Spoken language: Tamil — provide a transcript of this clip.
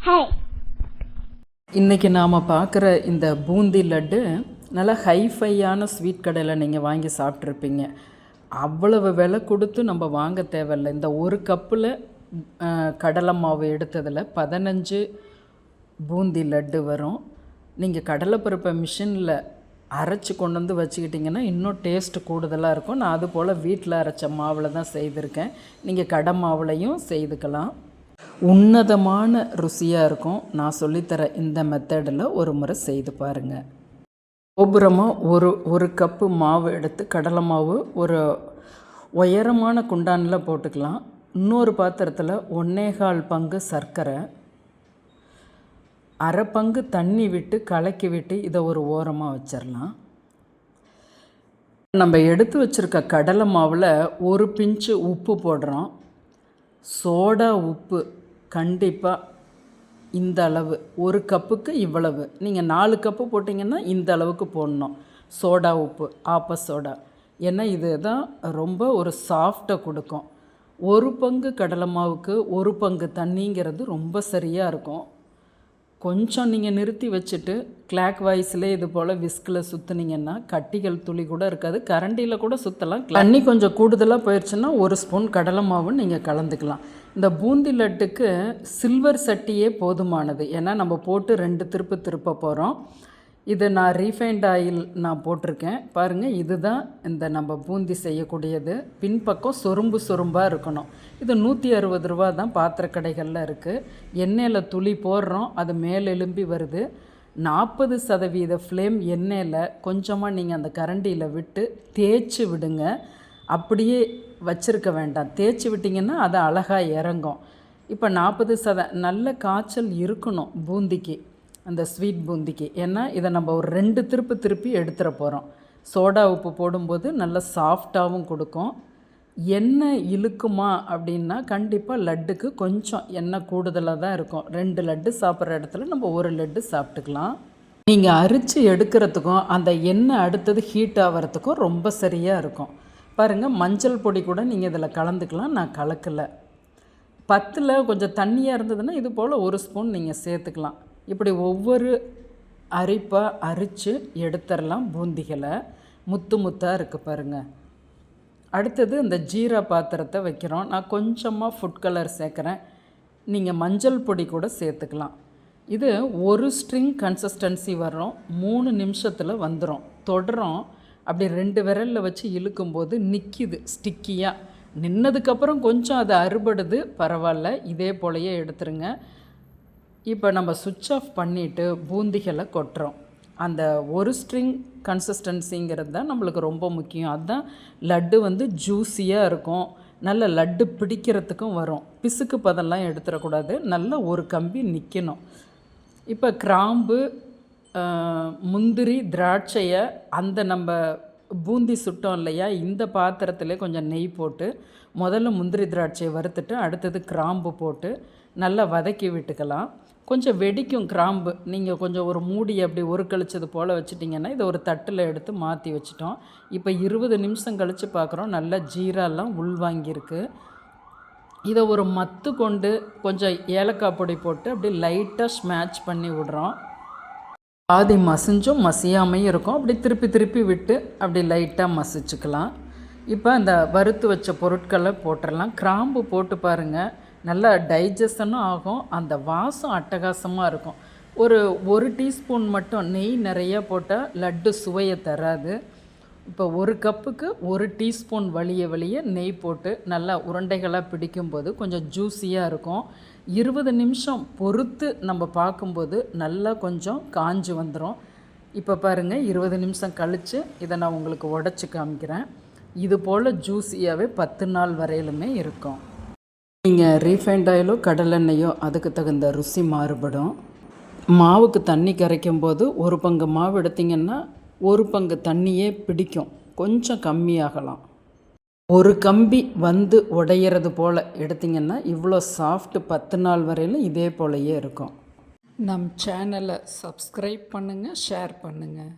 ஹாய். இன்றைக்கி நாம் பார்க்குற இந்த பூந்தி லட்டு நல்லா ஹைஃபையான ஸ்வீட் கடையில் நீங்கள் வாங்கி சாப்பிட்ருப்பீங்க. அவ்வளவு விலை கொடுத்து நம்ம வாங்க தேவையில்லை. இந்த ஒரு கப்பில் கடலை மாவு எடுத்ததில் 15 பூந்தி லட்டு வரும். நீங்கள் கடலைப்பருப்பை மிஷினில் அரைச்சி கொண்டு வந்து வச்சுக்கிட்டிங்கன்னா இன்னும் டேஸ்ட்டு கூடுதலாக இருக்கும். நான் அதுபோல் வீட்டில் அரைச்ச மாவில் தான் செய்திருக்கேன். நீங்கள் கடை மாவுலையும் செய்துக்கலாம். உன்னதமான ருசியாக இருக்கும். நான் சொல்லித்தர இந்த மெத்தடில் ஒரு முறை செய்து பாருங்கள். கோபுரமாக ஒரு கப்பு மாவு எடுத்து கடலை மாவு ஒரு உயரமான குண்டானில் போட்டுக்கலாம். இன்னொரு பாத்திரத்தில் 1.25 பங்கு சர்க்கரை, அரை பங்கு தண்ணி விட்டு கலக்கி விட்டு இதை ஒரு ஓரமாக வச்சிடலாம். நம்ம எடுத்து வச்சுருக்க கடலை மாவில் ஒரு பிஞ்சு உப்பு போடுறோம். சோடா உப்பு கண்டிப்பாக இந்த அளவு, ஒரு கப்புக்கு இவ்வளவு. நீங்கள் 4 கப்பு போட்டிங்கன்னா இந்த அளவுக்கு போடணும். சோடா உப்பு, ஆப்ப சோடா. ஏன்னா இது தான் ரொம்ப ஒரு சாஃப்டை கொடுக்கும். ஒரு பங்கு கடலை மாவுக்கு ஒரு பங்கு தண்ணிங்கிறது ரொம்ப சரியாக இருக்கும். கொஞ்சம் நீங்கள் நிறுத்தி வச்சுட்டு கிளாக் வாய்ஸில் இது போல் விஸ்கில் சுற்றுனீங்கன்னா கட்டிகள் துளி கூட இருக்காது. கரண்டியில் கூட சுற்றலாம். தண்ணி கொஞ்சம் கூடுதலாக போயிடுச்சுன்னா 1 ஸ்பூன் கடலை மாவு நீங்கள் கலந்துக்கலாம். இந்த பூந்தி லட்டுக்கு சில்வர் சட்டியே போதுமானது. ஏன்னா நம்ம போட்டு 2 திருப்ப போகிறோம். இது நான் ரீஃபைண்ட் ஆயில் நான் போட்டிருக்கேன் பாருங்கள். இதுதான் இந்த நம்ம பூந்தி செய்யக்கூடியது. பின்பக்கம் சொரும்பாக இருக்கணும். இது 160 ரூபா தான் பாத்திர கடைகளில் இருக்குது. எண்ணெயில் துளி போடுறோம், அது மேலெலும்பி வருது. 40% ஃப்ளேம் எண்ணெயில் கொஞ்சமாக நீங்கள் அந்த கரண்டியில் விட்டு தேய்ச்சி விடுங்க. அப்படியே வச்சுருக்க வேண்டாம். தேய்ச்சி விட்டிங்கன்னா அது அழகாக இறங்கும். இப்போ 40% நல்ல காய்ச்சல் இருக்கணும் பூந்திக்கு, அந்த ஸ்வீட் பூந்திக்கு. ஏன்னா இதை நம்ம ஒரு 2 திருப்பி எடுத்துட போகிறோம். சோடா உப்பு போடும்போது நல்ல சாஃப்டாகவும் கொடுக்கும். எண்ணெய் இழுக்குமா அப்படின்னா கண்டிப்பாக லட்டுக்கு கொஞ்சம் எண்ணெய் கூடுதலாக தான் இருக்கும். 2 லட்டு சாப்பிட்ற இடத்துல நம்ம 1 லட்டு சாப்பிட்டுக்கலாம். நீங்கள் அரிச்சு எடுக்கிறதுக்கும் அந்த எண்ணெய் அடுத்தது ஹீட் ஆகிறதுக்கும் ரொம்ப சரியாக இருக்கும். பாருங்கள், மஞ்சள் பொடி கூட நீங்கள் இதில் கலந்துக்கலாம். நான் கலக்கலை. 10ல் கொஞ்சம் தண்ணியாக இருந்ததுன்னா இது போல் 1 ஸ்பூன் நீங்கள் சேர்த்துக்கலாம். இப்படி ஒவ்வொரு அரிப்பாக அரித்து எடுத்துடலாம் பூந்திகளை. முத்தாக இருக்குது பாருங்கள். அடுத்தது இந்த ஜீரா பாத்திரத்தை வைக்கிறோம். நான் கொஞ்சமாக ஃபுட் கலர் சேர்க்குறேன். நீங்கள் மஞ்சள் பொடி கூட சேர்த்துக்கலாம். இது ஒரு ஸ்ட்ரிங் கன்சிஸ்டன்சி வரும். 3 நிமிஷத்தில் வந்துடும். தொடரும். அப்படி 2 விரலில் வச்சு இழுக்கும்போது நிற்கிது ஸ்டிக்கியாக. நின்னதுக்கப்புறம் கொஞ்சம் அது அறுபடுது, பரவாயில்ல. இதே போலையே எடுத்துருங்க. இப்போ நம்ம சுவிட்ச் ஆஃப் பண்ணிவிட்டு பூந்திகளை கொட்டுறோம். அந்த ஒரு ஸ்ட்ரிங் கன்சிஸ்டன்சிங்கிறது தான் நம்மளுக்கு ரொம்ப முக்கியம். அதுதான் லட்டு ஜூஸியாக இருக்கும். நல்ல லட்டு பிடிக்கிறதுக்கும் வரும். பிசுக்கு பதெல்லாம் எடுத்துடக்கூடாது. நல்ல ஒரு கம்பி நிற்கணும். இப்போ கிராம்பு, முந்திரி, திராட்சையை அந்த நம்ம பூந்தி சுட்டோம் இல்லையா, இந்த பாத்திரத்தில் கொஞ்சம் நெய் போட்டு முதல்ல முந்திரி திராட்சையை வறுத்துட்டு அடுத்தது கிராம்பு போட்டு நல்லா வதக்கி விட்டுக்கலாம். கொஞ்சம் வெடிக்கும் கிராம்பு. நீங்கள் கொஞ்சம் ஒரு மூடி அப்படி ஒரு கழிச்சது போல் வச்சுட்டிங்கன்னா இதை ஒரு தட்டில் எடுத்து மாற்றி வச்சிட்டோம். இப்போ 20 நிமிஷம் கழித்து பார்க்குறோம். நல்லா ஜீராலாம் உள்வாங்கியிருக்கு. இதை ஒரு மத்து கொண்டு கொஞ்சம் ஏலக்காய் பொடி போட்டு அப்படி லைட்டாக ஸ்மேட்ச் பண்ணி விடுறோம். பாதி மசிஞ்சும் மசியாமையும் இருக்கும். அப்படி திருப்பி விட்டு அப்படி லைட்டாக மசிச்சுக்கலாம். இப்போ அந்த வறுத்து வச்ச பொருட்களை போட்டுடலாம். கிராம்பு போட்டு பாருங்கள், நல்லா டைஜஷனும் ஆகும். அந்த வாசம் அட்டகாசமாக இருக்கும். ஒரு டீஸ்பூன் மட்டும் நெய் நிறைய போட்டால் லட்டு சுவையை தராது. இப்போ 1 கப்புக்கு 1 டீஸ்பூன் வலிய நெய் போட்டு நல்லா உருண்டைகளாக பிடிக்கும்போது கொஞ்சம் ஜூஸியாக இருக்கும். 20 நிமிஷம் பொறுத்து நம்ம பார்க்கும்போது நல்லா கொஞ்சம் காஞ்சு வந்துடும். இப்போ பாருங்கள், 20 நிமிஷம் கழித்து இதை நான் உங்களுக்கு உடச்சி காமிக்கிறேன். இது போல் ஜூஸியாகவே 10 நாள் வரையிலுமே இருக்கும். நீங்கள் ரீஃபைண்ட் ஆயிலோ கடலெண்ணெயோ அதுக்கு தகுந்த ருசி மாறுபடும். மாவுக்கு தண்ணி கரைக்கும் போது 1 பங்கு மாவு எடுத்திங்கன்னா 1 பங்கு தண்ணியே பிடிக்கும். கொஞ்சம் கம்மியாகலாம். ஒரு கம்பி உடையிறது போல் எடுத்திங்கன்னா இவ்வளோ சாஃப்ட் 10 நாள் வரையிலும் இதே போலையே இருக்கும். நம் சேனலை சப்ஸ்கிரைப் பண்ணுங்கள், ஷேர் பண்ணுங்கள்.